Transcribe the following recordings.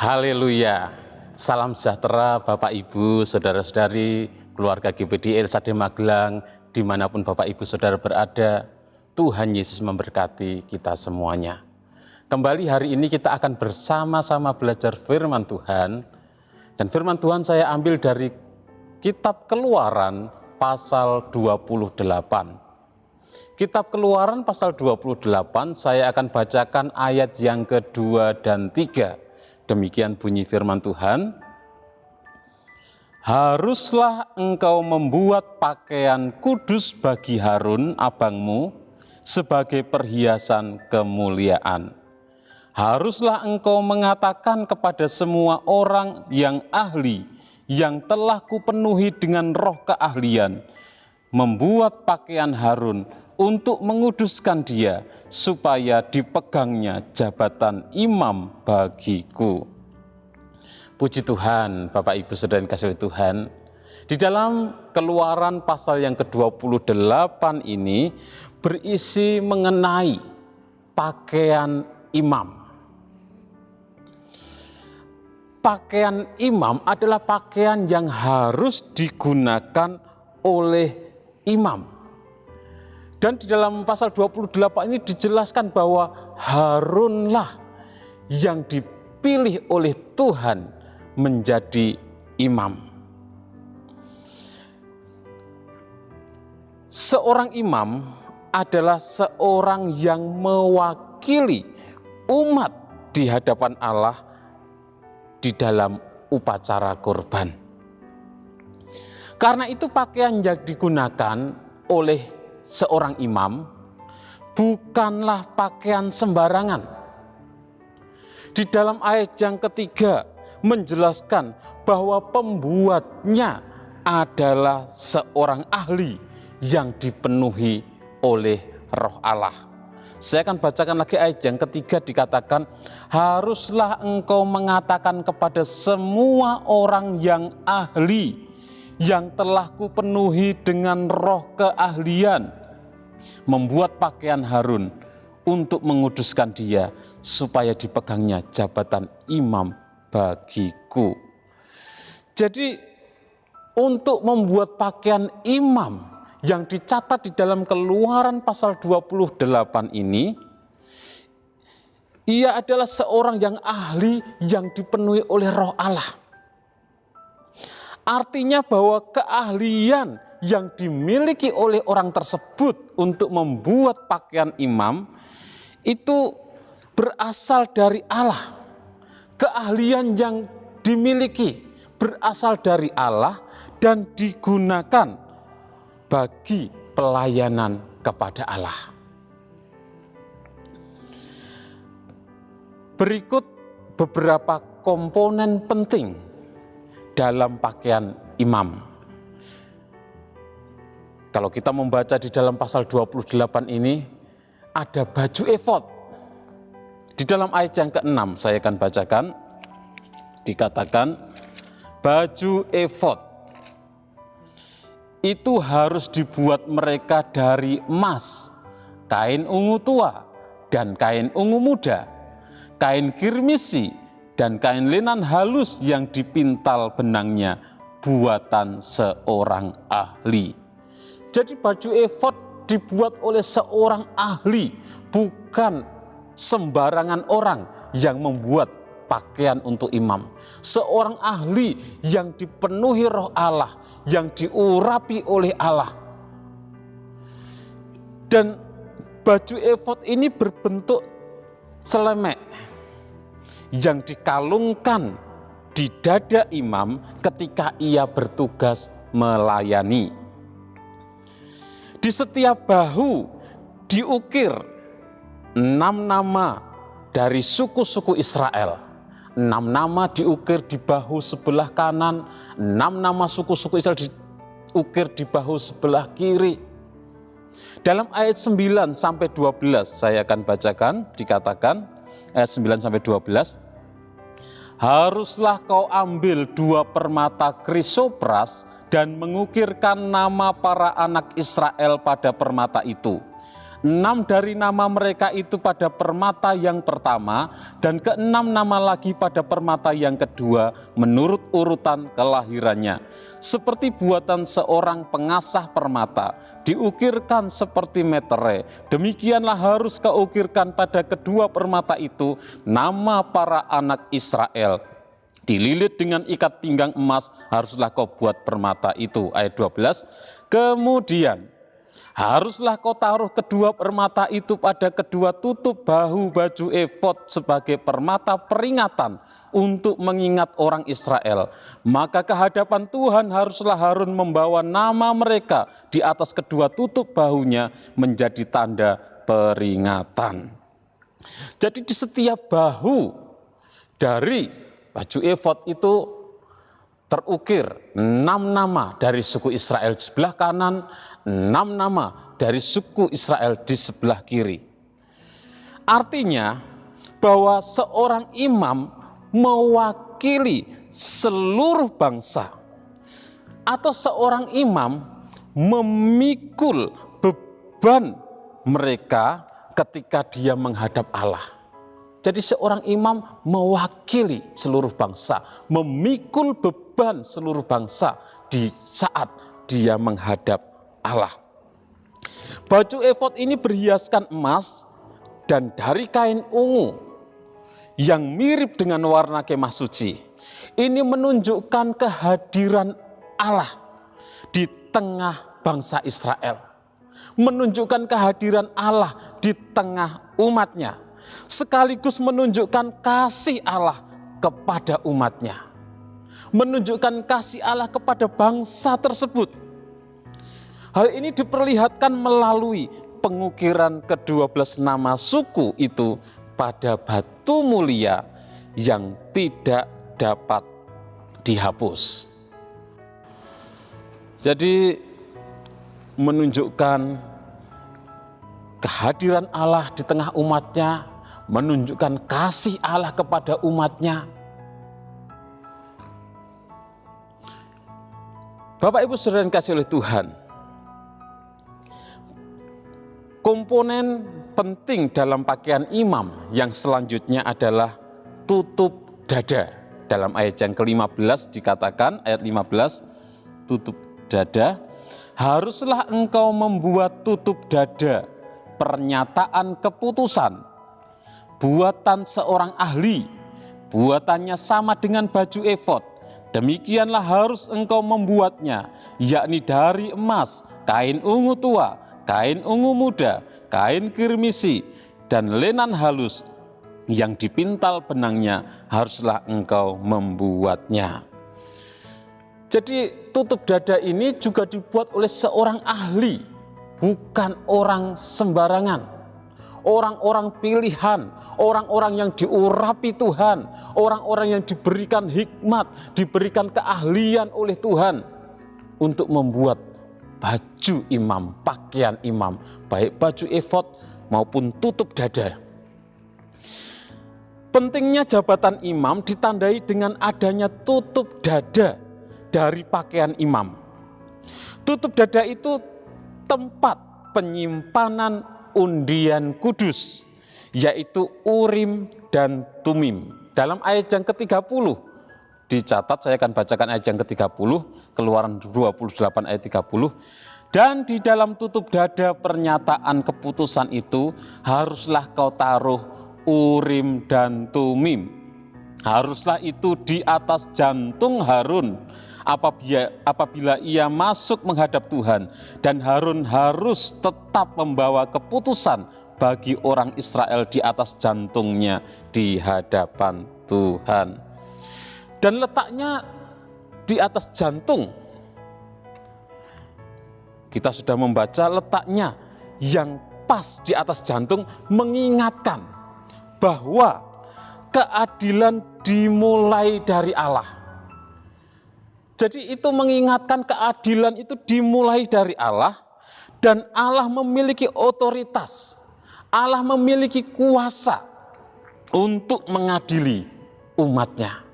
Haleluya, salam sejahtera Bapak Ibu, Saudara-saudari, keluarga GPD LSAD Magelang, dimanapun Bapak Ibu Saudara berada, Tuhan Yesus memberkati kita semuanya. Kembali hari ini kita akan bersama-sama belajar firman Tuhan, dan firman Tuhan saya ambil dari Kitab Keluaran pasal 28. Kitab Keluaran pasal 28, saya akan bacakan ayat yang kedua dan 3. Demikian bunyi firman Tuhan. Haruslah engkau membuat pakaian kudus bagi Harun abangmu sebagai perhiasan kemuliaan. Haruslah engkau mengatakan kepada semua orang yang ahli, yang telah kupenuhi dengan roh keahlian, membuat pakaian Harun untuk menguduskan dia, supaya dipegangnya jabatan imam bagiku. Puji Tuhan, Bapak Ibu Saudara yang kasih Tuhan, di dalam Keluaran pasal yang ke-28 ini berisi mengenai pakaian imam. Pakaian imam adalah pakaian yang harus digunakan oleh imam. Dan di dalam pasal 28 ini dijelaskan bahwa Harunlah yang dipilih oleh Tuhan menjadi imam. Seorang imam adalah seorang yang mewakili umat di hadapan Allah di dalam upacara kurban. Karena itu pakaian yang digunakan oleh seorang imam bukanlah pakaian sembarangan. Di dalam ayat yang ketiga menjelaskan bahwa pembuatnya adalah seorang ahli yang dipenuhi oleh Roh Allah. Saya akan bacakan lagi ayat yang ketiga, dikatakan, haruslah engkau mengatakan kepada semua orang yang ahli, yang telah kupenuhi dengan roh keahlian, membuat pakaian Harun untuk menguduskan dia, supaya dipegangnya jabatan imam bagiku. Jadi untuk membuat pakaian imam yang dicatat di dalam Keluaran pasal 28 ini, ia adalah seorang yang ahli yang dipenuhi oleh Roh Allah. Artinya bahwa keahlian yang dimiliki oleh orang tersebut untuk membuat pakaian imam itu berasal dari Allah. Keahlian yang dimiliki berasal dari Allah dan digunakan bagi pelayanan kepada Allah. Berikut beberapa komponen penting dalam pakaian imam. Kalau kita membaca di dalam pasal 28 ini, ada baju efod. Di dalam ayat yang ke-6 saya akan bacakan, dikatakan baju efod itu harus dibuat mereka dari emas, kain ungu tua dan kain ungu muda, kain kirmisi dan kain lenan halus yang dipintal benangnya, buatan seorang ahli. Jadi baju efod dibuat oleh seorang ahli, bukan sembarangan orang yang membuat pakaian untuk imam. Seorang ahli yang dipenuhi Roh Allah, yang diurapi oleh Allah. Dan baju efod ini berbentuk celemek yang dikalungkan di dada imam ketika ia bertugas melayani. Di setiap bahu diukir 6 nama dari suku-suku Israel. 6 nama diukir di bahu sebelah kanan, 6 nama suku-suku Israel diukir di bahu sebelah kiri. Dalam ayat 9 sampai 12 saya akan bacakan, dikatakan ayat 9 sampai 12. Haruslah kau ambil 2 permata krisopras dan mengukirkan nama para anak Israel pada permata itu. 6 dari nama mereka itu pada permata yang pertama, dan ke-6 nama lagi pada permata yang kedua menurut urutan kelahirannya. Seperti buatan seorang pengasah permata, diukirkan seperti meterai. Demikianlah harus kau ukirkan pada kedua permata itu nama para anak Israel. Dililit dengan ikat pinggang emas haruslah kau buat permata itu. Ayat 12, kemudian haruslah kau taruh kedua permata itu pada kedua tutup bahu baju efod sebagai permata peringatan untuk mengingat orang Israel. Maka kehadapan Tuhan haruslah Harun membawa nama mereka di atas kedua tutup bahunya menjadi tanda peringatan. Jadi di setiap bahu dari baju efod itu terukir 6 nama dari suku Israel di sebelah kanan, 6 nama dari suku Israel di sebelah kiri. Artinya bahwa seorang imam mewakili seluruh bangsa, atau seorang imam memikul beban mereka ketika dia menghadap Allah. Jadi seorang imam mewakili seluruh bangsa, memikul beban seluruh bangsa di saat dia menghadap Allah. Baju efod ini berhiaskan emas dan dari kain ungu yang mirip dengan warna kemah suci. Ini menunjukkan kehadiran Allah di tengah bangsa Israel. Menunjukkan kehadiran Allah di tengah umatnya. Sekaligus menunjukkan kasih Allah kepada umatnya. Menunjukkan kasih Allah kepada bangsa tersebut. Hal ini diperlihatkan melalui pengukiran ke-12 nama suku itu pada batu mulia yang tidak dapat dihapus. Jadi menunjukkan kehadiran Allah di tengah umatnya, menunjukkan kasih Allah kepada umatnya. Bapak Ibu saudara yang dikasihi oleh Tuhan, komponen penting dalam pakaian imam yang selanjutnya adalah tutup dada. Dalam ayat yang ke-15 dikatakan, ayat 15, tutup dada. Haruslah engkau membuat tutup dada pernyataan keputusan, buatan seorang ahli, buatannya sama dengan baju efod. Demikianlah harus engkau membuatnya, yakni dari emas, kain ungu tua, kain ungu muda, kain kirmisi, dan lenan halus yang dipintal benangnya haruslah engkau membuatnya. Jadi tutup dada ini juga dibuat oleh seorang ahli, bukan orang sembarangan. Orang-orang pilihan, orang-orang yang diurapi Tuhan, orang-orang yang diberikan hikmat, diberikan keahlian oleh Tuhan untuk membuat baju imam, pakaian imam, baik baju efod maupun tutup dada. Pentingnya jabatan imam ditandai dengan adanya tutup dada dari pakaian imam. Tutup dada itu tempat penyimpanan undian kudus, yaitu Urim dan Tumim. Dalam ayat yang ke-30 dicatat, saya akan bacakan ayat yang ke-30, Keluaran 28 ayat 30. Dan di dalam tutup dada pernyataan keputusan itu haruslah kau taruh Urim dan Tumim. Haruslah itu di atas jantung Harun apabila ia masuk menghadap Tuhan, dan Harun harus tetap membawa keputusan bagi orang Israel di atas jantungnya di hadapan Tuhan. Dan letaknya di atas jantung. Kita sudah membaca letaknya yang pas di atas jantung, mengingatkan bahwa keadilan dimulai dari Allah. Jadi itu mengingatkan keadilan itu dimulai dari Allah, dan Allah memiliki otoritas, Allah memiliki kuasa untuk mengadili umatnya.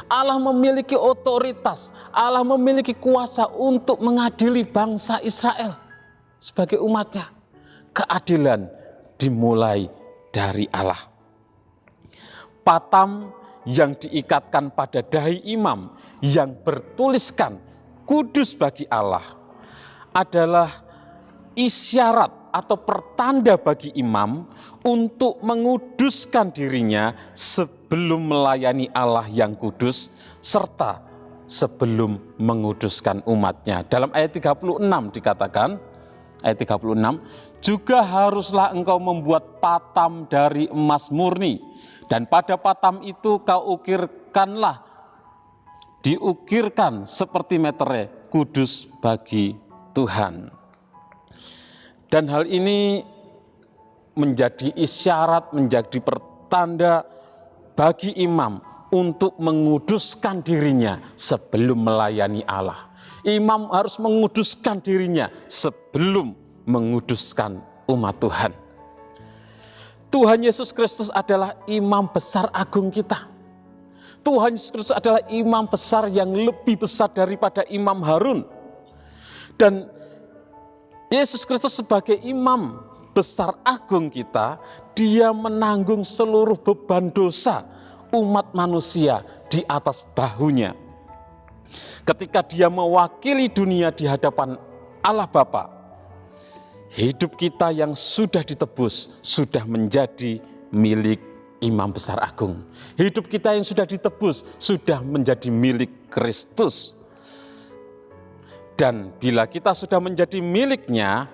Allah memiliki otoritas, Allah memiliki kuasa untuk mengadili bangsa Israel sebagai umatnya. Keadilan dimulai dari Allah. Patam yang diikatkan pada dahi imam yang bertuliskan kudus bagi Allah adalah isyarat atau pertanda bagi imam untuk menguduskan dirinya sebelum melayani Allah yang kudus serta sebelum menguduskan umatnya. Dalam ayat 36 dikatakan, ayat 36, juga haruslah engkau membuat patam dari emas murni, dan pada patam itu kau diukirkan seperti meterai kudus bagi Tuhan. Dan hal ini menjadi isyarat, menjadi pertanda bagi imam untuk menguduskan dirinya sebelum melayani Allah. Imam harus menguduskan dirinya sebelum menguduskan umat Tuhan. Tuhan Yesus Kristus adalah imam besar agung kita. Tuhan Yesus Kristus adalah imam besar yang lebih besar daripada Imam Harun. Dan Yesus Kristus sebagai imam besar agung kita, dia menanggung seluruh beban dosa umat manusia di atas bahunya. Ketika dia mewakili dunia di hadapan Allah Bapa, hidup kita yang sudah ditebus sudah menjadi milik imam besar agung. Hidup kita yang sudah ditebus sudah menjadi milik Kristus. Dan bila kita sudah menjadi miliknya,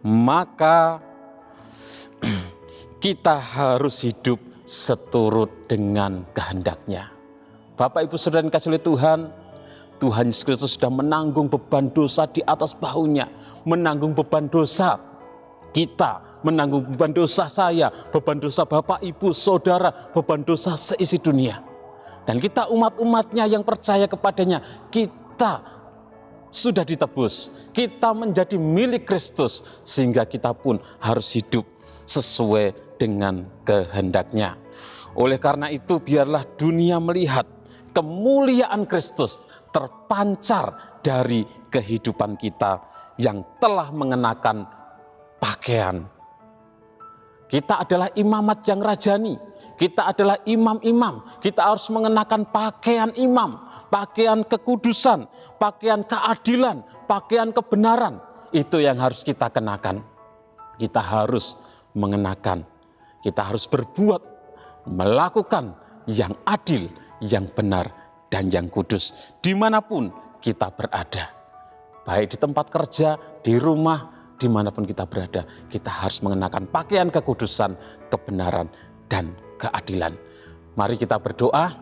maka kita harus hidup seturut dengan kehendaknya. Bapak Ibu Saudara yang dikasihi oleh Tuhan, Tuhan Yesus Kristus sudah menanggung beban dosa di atas bahunya, menanggung beban dosa kita, menanggung beban dosa saya, beban dosa Bapak Ibu Saudara, beban dosa seisi dunia. Dan kita umat-umatnya yang percaya kepadanya, kita sudah ditebus, kita menjadi milik Kristus, sehingga kita pun harus hidup sesuai dengan kehendaknya. Oleh karena itu, biarlah dunia melihat kemuliaan Kristus terpancar dari kehidupan kita yang telah mengenakan pakaian. Kita adalah imamat yang rajani, kita adalah imam-imam, kita harus mengenakan pakaian imam, pakaian kekudusan, pakaian keadilan, pakaian kebenaran. Itu yang harus kita kenakan. Kita harus mengenakan, kita harus berbuat, melakukan yang adil, yang benar, dan yang kudus dimanapun kita berada. Baik di tempat kerja, di rumah, dimanapun kita berada, kita harus mengenakan pakaian kekudusan, kebenaran, dan keadilan. Mari kita berdoa.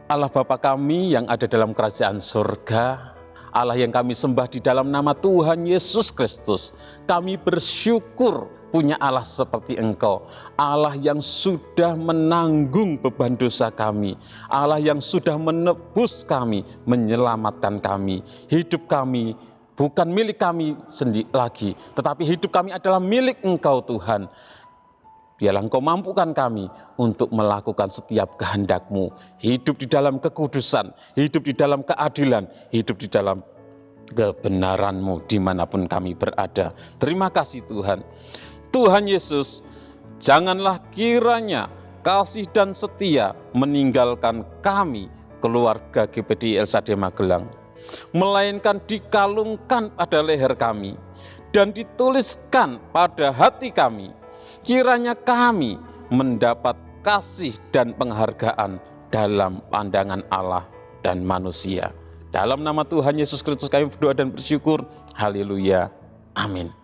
Allah Bapa kami yang ada dalam kerajaan surga, Allah yang kami sembah di dalam nama Tuhan Yesus Kristus, kami bersyukur punya Allah seperti Engkau, Allah yang sudah menanggung beban dosa kami, Allah yang sudah menebus kami, menyelamatkan kami. Hidup kami bukan milik kami sendiri lagi, tetapi hidup kami adalah milik Engkau Tuhan. Biarlah Engkau mampukan kami untuk melakukan setiap kehendak-Mu, hidup di dalam kekudusan, hidup di dalam keadilan, hidup di dalam kebenaran-Mu dimanapun kami berada. Terima kasih Tuhan. Tuhan Yesus, janganlah kiranya kasih dan setia meninggalkan kami, keluarga GPDI El Shaddai Magelang, melainkan dikalungkan pada leher kami dan dituliskan pada hati kami. Kiranya kami mendapat kasih dan penghargaan dalam pandangan Allah dan manusia. Dalam nama Tuhan Yesus Kristus kami berdoa dan bersyukur. Haleluya. Amin.